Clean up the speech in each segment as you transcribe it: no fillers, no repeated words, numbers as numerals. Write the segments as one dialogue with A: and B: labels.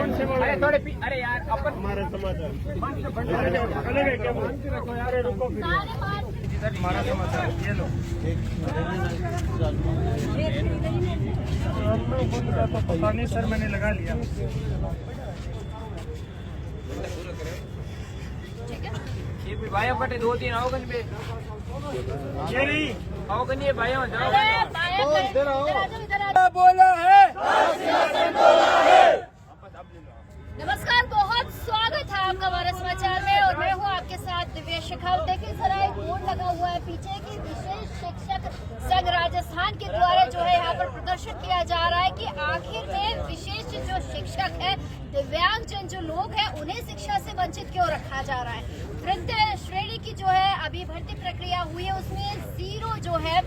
A: अरे थोड़े अरे यार अपन
B: हमारे समाचार
A: हमारा समाचार ये लो तो पता नहीं सर, मैंने लगा लिया। ये भी भाई बटे 2-3 आओगन पे ये नहीं आओगन ये भाई बोला है।
C: नमस्कार, बहुत स्वागत है आपका हमारे समाचार में और मैं हूँ आपके साथ दिव्या शेखावत। देखिए जरा एक बोर्ड लगा हुआ है पीछे की विशेष शिक्षक संघ राजस्थान के द्वारा जो है यहाँ पर प्रदर्शन किया जा रहा है कि आखिर में विशेष जो शिक्षक है, दिव्यांगजन जो लोग हैं, उन्हें शिक्षा से वंचित क्यों रखा जा रहा है। तृतीय श्रेणी की जो है अभी भर्ती प्रक्रिया हुई है, उसमें 0 जो है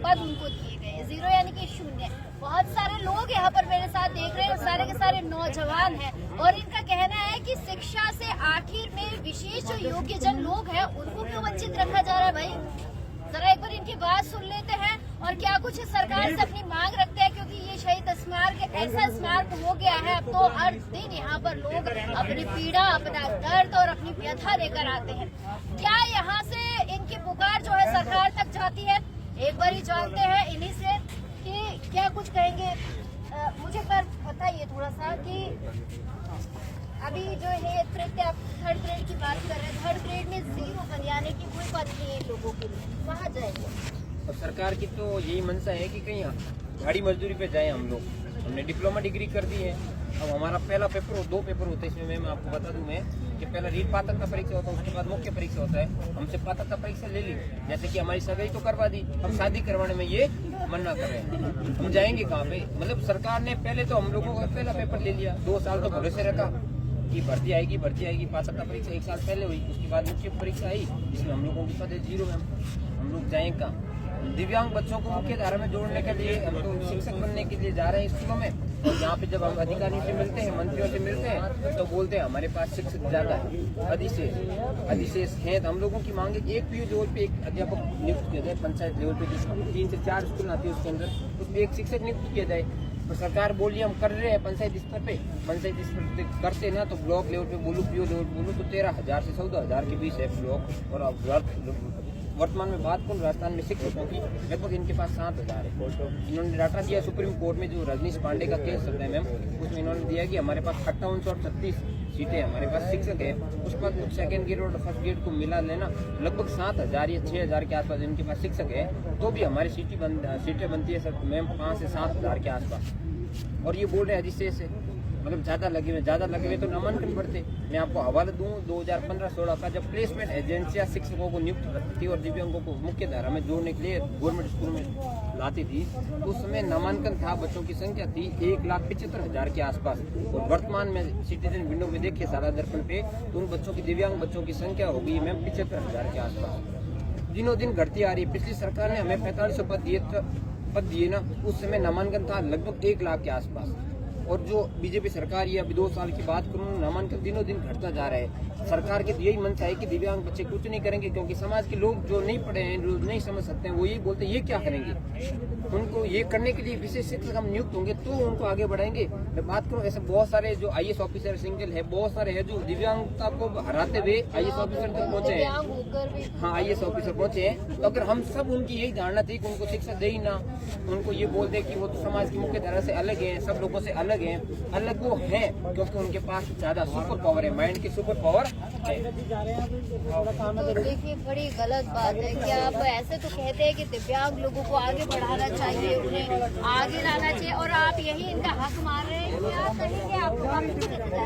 C: पद उनको दिए गए, 0 यानी कि 0। बहुत सारे लोग यहाँ पर मेरे साथ देख रहे हैं, सारे के सारे नौजवान हैं और इनका कहना है कि शिक्षा से आखिर में विशेष जो योग्य जन लोग हैं उनको क्यों वंचित रखा जा रहा है। भाई जरा एक बार इनकी बात सुन लेते हैं और क्या कुछ सरकार से अपनी मांग रखते हैं, क्योंकि ये शहीद स्मारक ऐसा स्मारक हो गया है। अब तो हर दिन यहाँ पर लोग अपनी पीड़ा, अपना दर्द और अपनी व्यथा लेकर आते हैं। क्या यहाँ से इनकी पुकार जो है सरकार तक जाती है? एक बार ही जानते हैं इन्हीं से कि क्या कुछ कहेंगे। मुझे बताइए थोड़ा सा कि अभी जो है थर्ड ग्रेड की बात कर रहे हैं, थर्ड ग्रेड में 0 पद यानी कि कोई पद नहीं है लोगों के लिए, कहाँ जाएंगे?
D: और सरकार की तो यही मंशा है कि कहीं गाड़ी मजदूरी पे जाएं हम लोग। हमने डिप्लोमा डिग्री कर दी है, अब हमारा पहला पेपर और 2 पेपर होते हैं। इसमें मैं आपको बता दूं मैं कि पहला रीट पात्रता परीक्षा होता है, उसके बाद मुख्य परीक्षा होता है। हमसे पात्रता परीक्षा ले ली, जैसे कि हमारी सगाई तो करवा दी, हम शादी करवाने में ये मना कर रहे हैं। हम जाएंगे कहाँ पे? मतलब सरकार ने पहले तो हम लोगों का पहला पेपर ले लिया, 2 साल तो भरोसे रखा कि भर्ती आएगी। पात्रता परीक्षा 1 साल पहले हुई, उसके बाद मुख्य परीक्षा आई जिसमें हम लोगों की पद 0 में हम लोग जाएंगे कहाँ? दिव्यांग बच्चों को मुख्य धारा में जोड़ने के लिए हम तो शिक्षक बनने के लिए जा रहे हैं स्कूलों में। और यहाँ पे जब हम अधिकारियों से मिलते हैं, मंत्रियों से मिलते हैं, तो बोलते हैं हमारे पास शिक्षक ज्यादा है, अधिशेष है। तो हम लोगों की मांग है कि एक पीयू लेवल पे एक अध्यापक नियुक्त किया जाए, पंचायत लेवल पे 3 से 4 स्कूल आती है उसके अंदर, उसमें एक शिक्षक नियुक्त किया जाए। तो सरकार बोली हम कर रहे हैं पंचायत स्तर पे, पंचायत स्तर करते ना तो ब्लॉक लेवल पे बोलूँ, पीओ लेवल बोलूँ तो 13,000 से 14,000 के बीच है ब्लॉक। और वर्तमान में बात करूँ राजस्थान में शिक्षकों की, लगभग इनके पास 7,000 है। इन्होंने डाटा दिया सुप्रीम कोर्ट में, जो रजनीश पांडे का केस चल रहा है मैम, उसमें इन्होंने दिया कि हमारे पास 5836 सीटें हमारे पास शिक्षक है। उसके बाद कुछ सेकेंड ग्रेड और फर्स्ट ग्रेड को मिला लेना लगभग 7,000 या 6,000 के आसपास इनके पास शिक्षक है। तो भी हमारी सीटें बनती है सर मैम 5 से 7,000 के आसपास। और ये बोल रहे हैं अधिशेष है, मतलब ज़्यादा लगे हुए तो नामांकन बढ़ते। मैं आपको हवाला दूं 2015-16 का, जब प्लेसमेंट एजेंसियां शिक्षकों को नियुक्त करती थी और दिव्यांगों को मुख्य धारा में जोड़ने के लिए गवर्नमेंट स्कूल में लाती थी, तो उस समय नामांकन था, बच्चों की संख्या थी 1,75,000 के आसपास। और वर्तमान में सिटीजन विंडो में देखिए सारा दर्पण पे, तो उन बच्चों की दिव्यांग बच्चों की संख्या होगी मैम 75,000 के आसपास। दिनों दिन घटती आ रही। पिछली सरकार ने हमें 4500 पद दिए ना, उस समय नामांकन था लगभग 1 लाख के आसपास। और जो बीजेपी सरकार ये अभी 2 साल की बात करूँ, नामांकन दिनों दिन घटता जा रहा है। सरकार की यही मंशा है कि दिव्यांग बच्चे कुछ नहीं करेंगे, क्योंकि समाज के लोग जो नहीं पढ़े हैं, जो नहीं समझ सकते हैं, वो यही बोलते हैं ये क्या करेंगे। उनको ये करने के लिए विशेष शिक्षक हम नियुक्त होंगे तो उनको आगे बढ़ाएंगे। मैं बात करूँ ऐसे बहुत सारे जो IAS ऑफिसर सिंगल है, बहुत सारे है जो दिव्यांगता को हराते हुए IAS ऑफिसर तक पहुँचे हैं। हाँ, IAS ऑफिसर पहुँचे हैं। तो अगर हम सब उनकी यही धारणा थी कि उनको शिक्षा दे ही ना, उनको ये बोल दे कि वो तो समाज की मुख्य धारा से अलग है, सब लोगों से अलग है, अलग वो है क्योंकि उनके पास ज्यादा सुपर पावर है, माइंड की सुपर पावर है।
C: तो देखिए बड़ी गलत बात है कि आप ऐसे तो कहते हैं कि दिव्यांग लोगों को आगे बढ़ाना चाहिए, उन्हें आगे लाना चाहिए, और आप यही इनका हक मार रहे हैं। क्या कहेंगे आपको?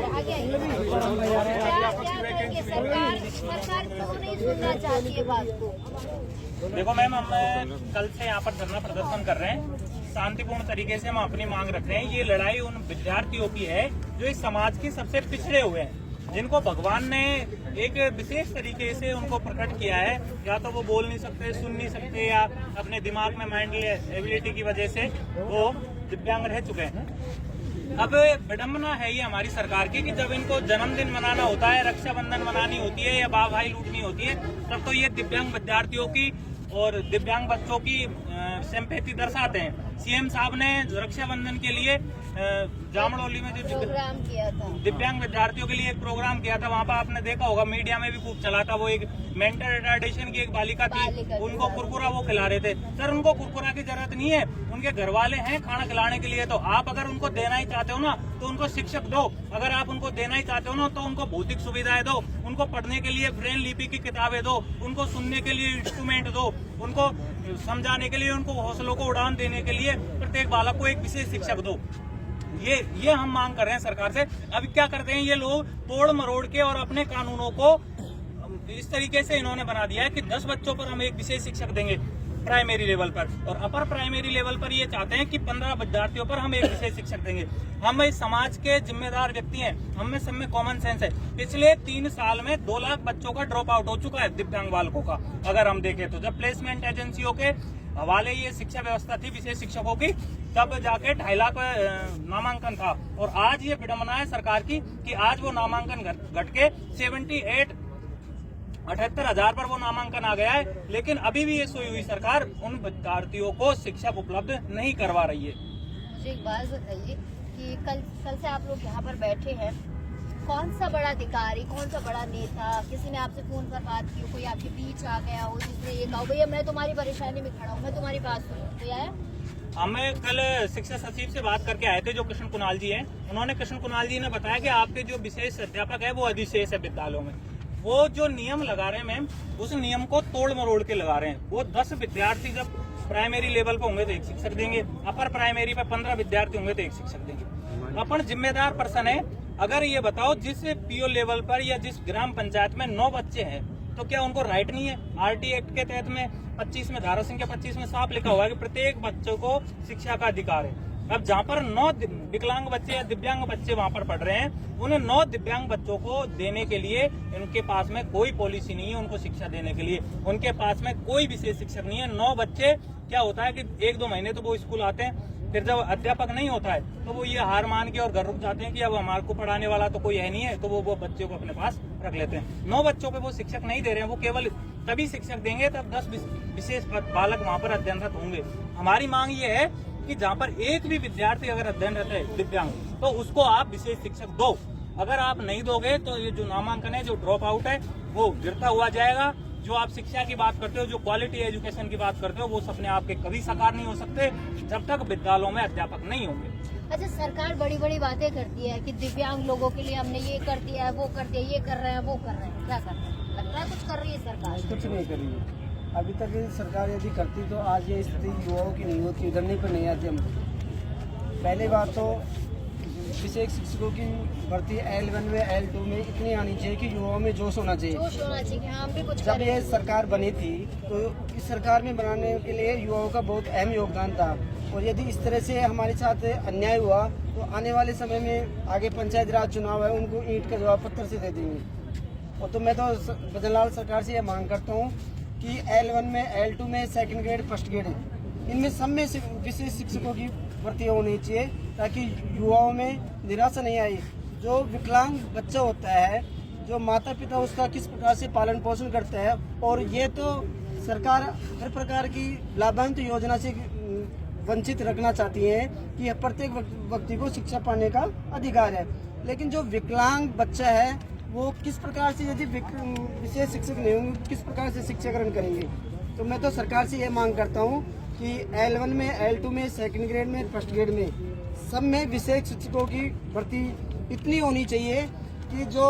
C: आगे आइए। सरकार क्यों नहीं सुनना चाहती है बात को?
E: देखो मैम, हम कल से यहाँ पर धरना प्रदर्शन कर रहे हैं, शांतिपूर्ण तरीके से हम अपनी मांग रख रहे हैं। ये लड़ाई उन विद्यार्थियों की है जो इस समाज के सबसे पिछड़े हुए हैं, जिनको भगवान ने एक विशेष तरीके से उनको प्रकट किया है। या तो वो बोल नहीं सकते, सुन नहीं सकते, या अपने दिमाग में माइंडली एबिलिटी की वजह से वो दिव्यांग रह चुके हैं। अब विडम्बना है ये हमारी सरकार की कि जब इनको जन्मदिन मनाना होता है, रक्षाबंधन मनानी होती है या भाई लूटनी होती है, तब तो ये दिव्यांग विद्यार्थियों की और दिव्यांग बच्चों की सिंपैथी दर्शाते हैं। सीएम साहब ने रक्षाबंधन के लिए जामड़ौली में जो
C: प्रोग्राम किया था,
E: दिव्यांग विद्यार्थियों के लिए एक प्रोग्राम किया था, वहाँ पर आपने देखा होगा, मीडिया में भी खूब चला था। वो एक मेंटल रिटार्डेशन की एक बालिका थी, उनको कुरकुरा वो खिला रहे थे। सर, उनको कुरकुरा की जरूरत नहीं है, उनके घर वाले हैं खाना खिलाने के लिए। तो आप अगर उनको देना ही चाहते हो ना, तो उनको शिक्षक दो। अगर आप उनको देना ही चाहते हो ना, तो उनको भौतिक सुविधाएं दो, उनको पढ़ने के लिए ब्रेल लिपि की किताबें दो, उनको सुनने के लिए इंस्ट्रूमेंट दो, उनको समझाने के लिए, उनको हौसलों को उड़ान देने के लिए प्रत्येक बालक को एक विशेष शिक्षक दो। ये हम मांग कर रहे हैं सरकार से। अभी क्या करते हैं ये लोग, तोड़ मरोड़ के और अपने कानूनों को इस तरीके से इन्होंने बना दिया है कि 10 बच्चों पर हम एक विशेष शिक्षक देंगे प्राइमरी लेवल पर, और अपर प्राइमरी लेवल पर ये चाहते हैं कि 15 विद्यार्थियों पर हम एक विशेष शिक्षक देंगे। हम इस समाज के जिम्मेदार व्यक्ति हैं, हम में सब में कॉमन सेंस है। पिछले 3 साल में 2 लाख बच्चों का ड्रॉप आउट हो चुका है दिव्यांग बालकों का। अगर हम देखें तो जब प्लेसमेंट एजेंसियों के हवाले ये शिक्षा व्यवस्था थी विशेष शिक्षकों की, तब जाके 2.5 लाख नामांकन था। और आज ये विडंबना है सरकार की कि आज वो नामांकन घट के 78,000 पर वो नामांकन आ गया है। लेकिन अभी भी ये सोई हुई सरकार उन विद्यार्थियों को शिक्षक उपलब्ध नहीं करवा रही है।
C: मुझे एक बात बताइए कि कल से आप लोग यहाँ पर बैठे हैं, कौन सा बड़ा अधिकारी, कौन सा बड़ा नेता, किसी ने आपसे फोन पर बात की हो, कोई आपके बीच आ गया हो जिसने ये कहा भैया मैं तुम्हारी परेशानी में खड़ा हूँ, मैं तुम्हारी बात सुनूं, कोई आया?
E: हमें कल शिक्षा सचिव से बात करके आए थे जो कृष्ण कुणाल जी हैं। उन्होंने कृष्ण कुणाल जी ने बताया कि आपके जो विशेष अध्यापक है वो अधिशेष है विद्यालयों में। वो जो नियम लगा रहे हैं मैम, उस नियम को तोड़ मरोड़ के लगा रहे हैं। वो 10 विद्यार्थी जब प्राइमरी लेवल पर होंगे तो एक शिक्षक देंगे, अपर प्राइमरी पे 15 विद्यार्थी होंगे तो एक शिक्षक देंगे। अपन जिम्मेदार पर्सन है। अगर ये बताओ जिस पीओ लेवल पर या जिस ग्राम पंचायत में 9 बच्चे हैं, तो क्या उनको राइट नहीं है? आरटी एक्ट के तहत में 25 में धारा संख्या 25 में साफ लिखा हुआ है कि प्रत्येक बच्चों को शिक्षा का अधिकार है। अब जहाँ पर 9 विकलांग बच्चे या दिव्यांग बच्चे वहाँ पर पढ़ रहे हैं, उन 9 दिव्यांग बच्चों को देने के लिए उनके पास में कोई पॉलिसी नहीं है उनको शिक्षा देने के लिए। उनके पास में कोई विशेष शिक्षक नहीं है। 9 बच्चे, क्या होता है कि 1-2 महीने तो वो स्कूल आते हैं, फिर जब अध्यापक नहीं होता है तो वो ये हार मान के और घर रुक जाते हैं कि अब हमारे को पढ़ाने वाला तो कोई है नहीं है, तो वो बच्चे को अपने पास रख लेते हैं। 9 बच्चों पे वो शिक्षक नहीं दे रहे हैं, वो केवल तभी शिक्षक देंगे तब 10 विशेष बालक वहाँ पर अध्ययनरत होंगे। हमारी मांग ये है कि जहाँ पर एक भी विद्यार्थी अगर अध्ययनरत है दिव्यांग, तो उसको आप विशेष शिक्षक दो। अगर आप नहीं दोगे तो ये जो नामांकन है, जो ड्रॉप आउट है, वो गिरता हुआ जाएगा। जो आप शिक्षा की बात करते हो, जो क्वालिटी एजुकेशन की बात करते हो, वो सपने आपके कभी साकार नहीं हो सकते जब तक विद्यालयों में अध्यापक नहीं होंगे।
C: अच्छा, सरकार बड़ी बड़ी बातें करती है कि दिव्यांग लोगों के लिए हमने ये कर दिया है, वो कर दिया, ये कर रहे हैं, वो कर रहे हैं, क्या कर रहे हैं? लगता है कुछ कर रही है सरकार?
B: कुछ नहीं कर रही है। अभी तक सरकार यदि करती तो आज ये स्थिति युवाओं की नहीं होती, उधरने पर नहीं आती हम। पहली बात तो विशेष शिक्षकों की भर्ती L1 में L2 में इतनी आनी चाहिए कि युवाओं में जोश होना चाहिए।
C: जोश होना चाहिए कि हम भी कुछ
B: जब ये सरकार बनी थी तो इस सरकार में बनाने के लिए युवाओं का बहुत अहम योगदान था, और यदि इस तरह से हमारे साथ अन्याय हुआ तो आने वाले समय में आगे पंचायत राज चुनाव है, उनको ईंट का जवाब पत्थर से दे देंगे। और तो मैं तो भजनलाल सरकार से ये मांग करता हूँ कि L1 में L2 में 2nd ग्रेड 1st ग्रेड इनमें सब में विशेष शिक्षकों की भर्ती होनी चाहिए, ताकि युवाओं में निराशा नहीं आए। जो विकलांग बच्चा होता है, जो माता पिता उसका किस प्रकार से पालन पोषण करता है, और ये तो सरकार हर प्रकार की लाभान्वित योजना से वंचित रखना चाहती है कि प्रत्येक व्यक्ति को शिक्षा पाने का अधिकार है। लेकिन जो विकलांग बच्चा है वो किस प्रकार से, यदि विशेष शिक्षक नहीं होंगे, किस प्रकार से शिक्षा ग्रहण करेंगे? तो मैं तो सरकार से ये मांग करता हूँ कि L1 में L2 में 2nd ग्रेड में 1st ग्रेड में सब में विशेष शिक्षकों की भर्ती इतनी होनी चाहिए कि जो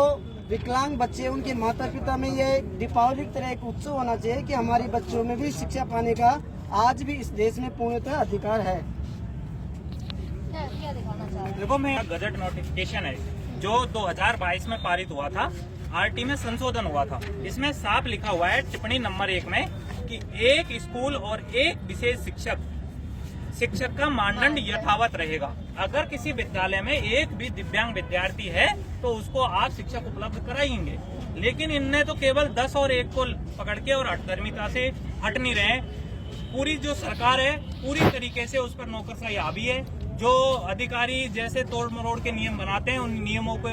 B: विकलांग बच्चे उनके माता पिता में ये दीपावली की तरह एक उत्सव होना चाहिए कि हमारी बच्चों में भी शिक्षा पाने का आज भी इस देश में पूर्णतः अधिकार है।
C: क्या दिखाना चाह रहे हैं?
E: देखो, मैं गजट नोटिफिकेशन है जो 2022 में पारित हुआ था, आरटी में संशोधन हुआ था। इसमें साफ लिखा हुआ है टिप्पणी नंबर 1 में कि एक स्कूल और एक विशेष शिक्षक का मानदंड यथावत रहेगा। अगर किसी विद्यालय में एक भी दिव्यांग विद्यार्थी है तो उसको आप शिक्षक उपलब्ध कराएंगे। लेकिन इनने तो केवल 10 और 1 को पकड़ के और हठधर्मिता से हट नहीं रहे। पूरी जो सरकार है पूरी तरीके से उस पर नौकरशाही हावी है। जो अधिकारी जैसे तोड़ मरोड़ के नियम बनाते हैं, उन नियमों को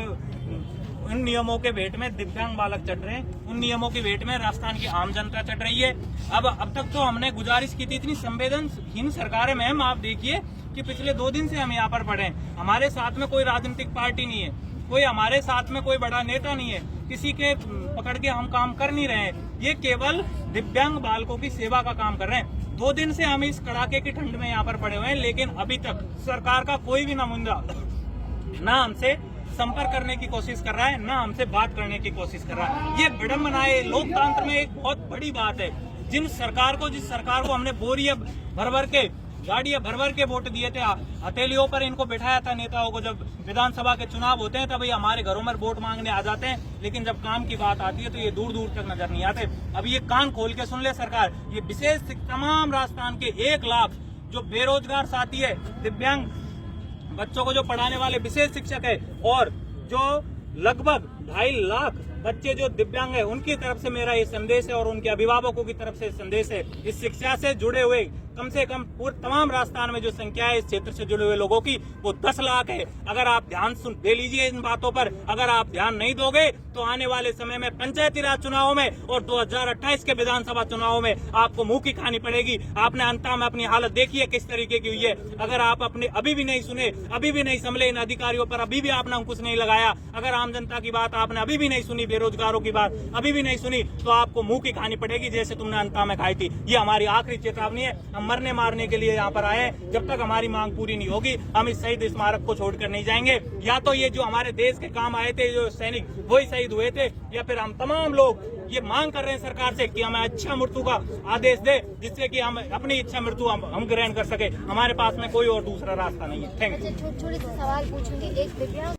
E: उन नियमों के वेट में दिव्यांग बालक चढ़ रहे हैं, उन नियमों की वेट में राजस्थान की आम जनता चढ़ रही है। अब तक तो हमने गुजारिश की थी, इतनी संवेदनहीन सरकार है मैम, आप देखिए कि पिछले 2 दिन से हम यहाँ पर पड़े हैं। हमारे साथ में कोई राजनीतिक पार्टी नहीं है, कोई हमारे साथ में कोई बड़ा नेता नहीं है, किसी के पकड़ के हम काम कर नहीं रहे हैं। ये केवल दिव्यांग बालकों की सेवा का काम कर रहे हैं। 2 दिन से हम इस कड़ाके की ठंड में यहाँ पर पड़े हुए हैं, लेकिन अभी तक सरकार का कोई भी नुमाइंदा ना हमसे संपर्क करने की कोशिश कर रहा है, ना हमसे बात करने की कोशिश कर रहा है। ये विडंबना है, लोकतंत्र में एक बहुत बड़ी बात है। जिस सरकार को हमने बोरिया भर के गाड़ियां भर के वोट दिए थे, हथेलियों पर इनको बिठाया था नेताओं को, जब विधानसभा के चुनाव होते हैं तभी हमारे घरों में वोट मांगने आ जाते हैं, लेकिन जब काम की बात आती है तो ये दूर दूर तक नजर नहीं आते। अब ये कान खोल के सुन ले सरकार, ये विशेष तमाम राजस्थान के 1 लाख जो बेरोजगार साथी है, दिव्यांग बच्चों को जो पढ़ाने वाले विशेष शिक्षक है, और जो लगभग 2.5 लाख बच्चे जो दिव्यांग है, उनकी तरफ से मेरा ये संदेश है और उनके अभिभावकों की तरफ से संदेश है। इस शिक्षा से जुड़े हुए कम से कम पूरे तमाम राजस्थान में जो संख्या है इस क्षेत्र से जुड़े हुए लोगों की, वो 10 लाख है। अगर आप ध्यान दे लीजिए इन बातों पर, अगर आप ध्यान नहीं दोगे तो आने वाले समय में पंचायती राज चुनाव में और 2028 के विधानसभा चुनाव में आपको मुंह की खानी पड़ेगी। आपने अंत में अपनी हालत देखी है किस तरीके की हुई है। अगर आप अपने अभी भी नहीं सुने, अभी भी नहीं संभले इन अधिकारियों पर, अभी भी आपने अंकुश नहीं लगाया, अगर आम जनता की बात आपने अभी भी नहीं सुनी, बेरोजगारों की बात अभी भी नहीं सुनी, तो आपको मुंह की खानी पड़ेगी जैसे तुमने अंता में खाई थी। ये हमारी आखिरी चेतावनी है। हम मरने मारने के लिए यहाँ पर आए हैं, जब तक हमारी मांग पूरी नहीं होगी हम इस शहीद स्मारक को छोड़कर नहीं जाएंगे। या तो ये जो हमारे देश के काम आए थे, जो सैनिक वही शहीद हुए थे, या फिर हम तमाम लोग ये मांग कर रहे हैं सरकार से कि हमें अच्छा मृत्यु का आदेश दे, जिससे कि हम अपनी इच्छा मृत्यु हम ग्रहण कर सके। हमारे पास में कोई और दूसरा रास्ता नहीं है। Thank you.
C: छोटे छोटे सवाल पूछूंगी। एक दिव्यांग